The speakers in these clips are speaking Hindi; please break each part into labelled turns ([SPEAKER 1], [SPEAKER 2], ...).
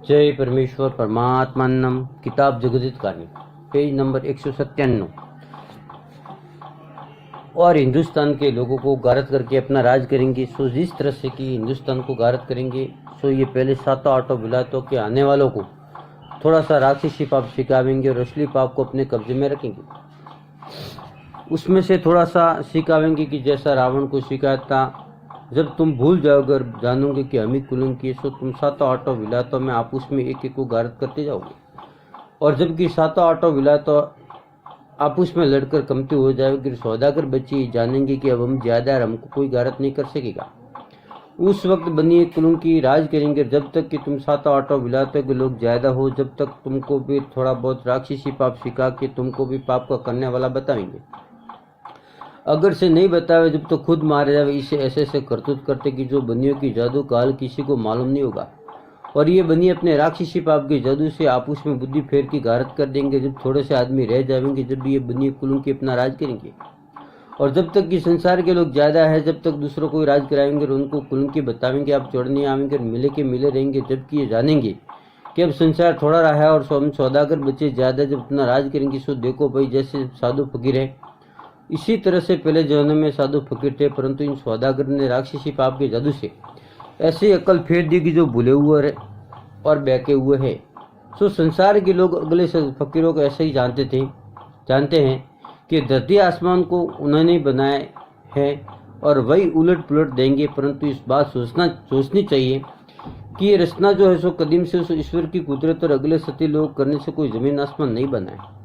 [SPEAKER 1] जय परमेश्वर परमात्मानम। किताब जगदित कहानी, पेज नंबर 197। और हिंदुस्तान के लोगों को गारत करके अपना राज करेंगे। सो जिस तरह से कि हिंदुस्तान को गारत करेंगे, सो ये पहले सातों आठों विलायतों के आने वालों को थोड़ा सा राक्षसी पाप सिखावेंगे और असली पाप को अपने कब्जे में रखेंगे। उसमें से थोड़ा सा सिखावेंगे कि जैसा रावण को सिखाया था, जब तुम भूल जाओगे और जानोगे कि हम ही कुलंग किए, सो तुम सातों आठों विलायतों में आपस में एक एक को गारत करते जाओगे। और जबकि सातों आठों विलायतों आपस में लड़कर कमती हो जाएगी, सौदागर बच्चे जानेंगे कि अब हम ज्यादा और हमको कोई गारत नहीं कर सकेगा। उस वक्त बनी कुलंग की राज करेंगे। जब तक कि तुम सातों आठों विलायतों के लोग ज्यादा हो, जब तक तुमको भी थोड़ा बहुत राक्षसी पाप सिखा के तुमको भी पाप का करने वाला बताएंगे। अगर से नहीं बतावे जब तो खुद मारे जावे। इसे ऐसे ऐसे करतूत करते कि जो बनियों की जादू का हाल किसी को मालूम नहीं होगा। और ये बनी अपने राक्षसी पाप के जादू से आपस में बुद्धि फेर की गारत कर देंगे। जब थोड़े से आदमी रह जाएंगे, जब ये बनी कुलंग की अपना राज करेंगे। और जब तक कि संसार के लोग ज्यादा है, जब तक दूसरों को राज कराएंगे और उनको कुलंग की बताएंगे, आप चढ़ने आएंगे और मिले के मिले रहेंगे। जबकि ये जानेंगे कि अब संसार थोड़ा रहा है और हम सौदागर बच्चे ज्यादा जब अपना राज करेंगे। सो देखो भाई, जैसे साधु फकीर है, इसी तरह से पहले जमाने में साधु फकीर थे, परंतु इन सौदागर ने राक्षसी पाप के जादू से ऐसी अकल फेर दी कि जो भूले हुए और बहके हुए है। सो संसार के लोग अगले फकीरों को ऐसे ही जानते हैं कि धरती आसमान को उन्होंने बनाया है और वही उलट पुलट देंगे। परंतु इस बात सोचनी चाहिए कि ये रचना जो है सो कदीम से ईश्वर की कुदरत और अगले सती लोग करने से कोई जमीन आसमान नहीं बना है।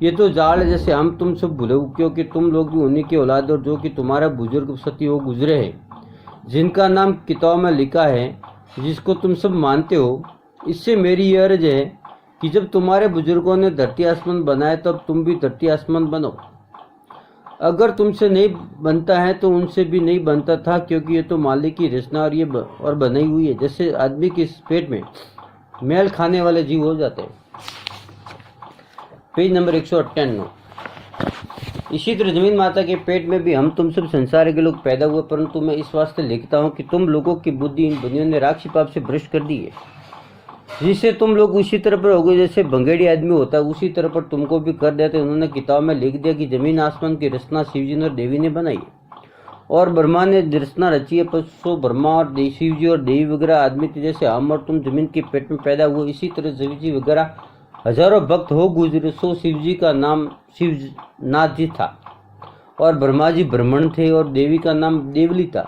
[SPEAKER 1] ये तो जाल है, जैसे हम तुम सब भूले, क्योंकि तुम लोग भी उन्हीं के औलाद और जो कि तुम्हारा बुजुर्ग सती हो गुजरे हैं, जिनका नाम किताब में लिखा है, जिसको तुम सब मानते हो। इससे मेरी यह अर्ज है कि जब तुम्हारे बुजुर्गों ने धरती आसमान बनाए, तब तुम भी धरती आसमान बनो। अगर तुमसे नहीं बनता है तो उनसे भी नहीं बनता था, क्योंकि ये तो मालिक की रचना और ये बनाई हुई है। जैसे आदमी के पेट में मैल खाने वाले जीव हो जाते हैं। Page number 198। इसी तरह जमीन माता के पेट में भी हम तुम सब संसार के लोग पैदा हुए, परंतु मैं इस वास्ते लिखता हूँ कि तुम लोगों की बुद्धि इन बनियों ने राक्षसी पाप से भ्रष्ट कर दी है, जिससे तुम लोग उसी तरह पर हो गए जैसे भंगेड़ी आदमी होता है, उसी तरह पर तुमको भी कर देते। उन्होंने किताब में लिख दिया कि जमीन आसमान की रचना शिवजी ने और देवी ने बनाई है और ब्रह्मा ने रचना रची है। पर सो ब्रह्मा और शिवजी और देवी वगैरह आदमी थे, जैसे हम और तुम जमीन के पेट में पैदा हुए, इसी तरह शिवजी वगैरह हजारों भक्त हो गुजरे। सो शिवजी का नाम शिवनाथ जी था और ब्रह्मा जी ब्रह्मण थे और देवी का नाम देवली था।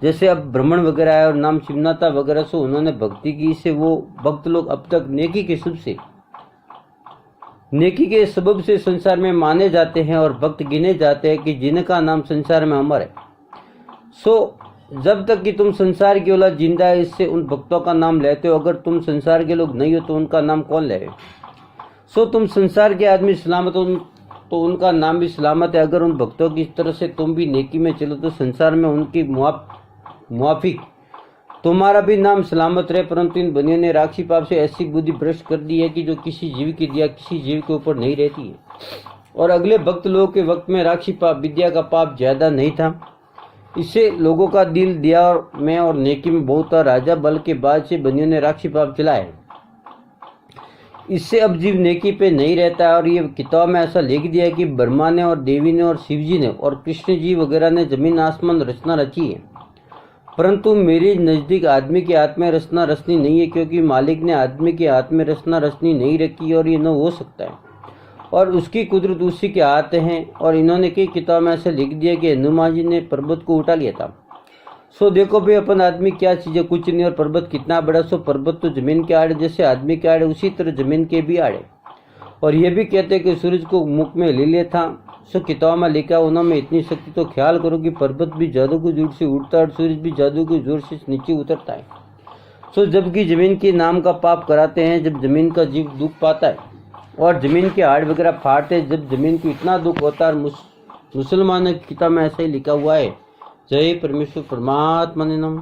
[SPEAKER 1] जैसे अब ब्रह्मण वगैरह है और नाम शिवनाथा वगैरह, सो उन्होंने भक्ति की से वो भक्त लोग अब तक नेकी के सबब से संसार में माने जाते हैं और भक्त गिने जाते हैं कि जिनका नाम संसार में अमर है। सो जब तक कि तुम संसार की औलाद जिंदा है, इससे उन भक्तों का नाम लेते हो। अगर तुम संसार के लोग नहीं हो तो उनका नाम कौन ले? सो तुम संसार के आदमी सलामत हो तो उनका नाम भी सलामत है। अगर उन भक्तों की तरह से तुम भी नेकी में चलो तो संसार में उनकी मुआफिक तुम्हारा भी नाम सलामत रहे। परंतु इन बनियों ने राक्षसी पाप से ऐसी बुद्धि भ्रष्ट कर दी है कि जो किसी जीव की दिया किसी जीव के ऊपर नहीं रहती है। और अगले भक्त लोगों के वक्त में राक्षसी पाप विद्या का पाप ज्यादा नहीं था, इससे लोगों का दिल दिया और नेकी में बहुत था। राजा बल के बाद से बनियों ने राक्षसी पाप चलाए, इससे अब जीव नेकी पे नहीं रहता है। और ये किताब में ऐसा लिख दिया है कि ब्रह्मा ने और देवी ने और शिवजी ने और कृष्ण जी वगैरह ने जमीन आसमान रचना रची है, परंतु मेरे नजदीक आदमी के हाथ में रचना रचनी नहीं है, क्योंकि मालिक ने आदमी के हाथ में रचना रचनी नहीं रखी और ये न हो सकता है और उसकी कुदरत उसी के हाथ है। और इन्होंने कई किताब में ऐसे लिख दिया कि हनुमान जी ने पर्वत को उठा लिया था। सो देखो भाई, अपन आदमी क्या चीज है, कुछ नहीं, और पर्वत कितना बड़ा। सो पर्वत तो जमीन के आड़े, जैसे आदमी के आड़े उसी तरह जमीन के भी आड़े। और ये भी कहते हैं कि सूरज को मुख में ले लिया था। सो किताब में लिखा उन्होंने इतनी शक्ति, तो ख्याल करो कि पर्वत भी जादू की जोर से उठता है और सूरज भी जादू की जोर से नीचे उतरता है। सो जबकि जमीन के नाम का पाप कराते हैं, जब जमीन का जीव दुख पाता है और जमीन के हाड़ वगैरह फाड़ते हैं, जब जमीन को इतना दुख होता है। मुसलमानों की किताब में ऐसा ही लिखा हुआ है। जय परमेश्वर परमात्मा ने नमः।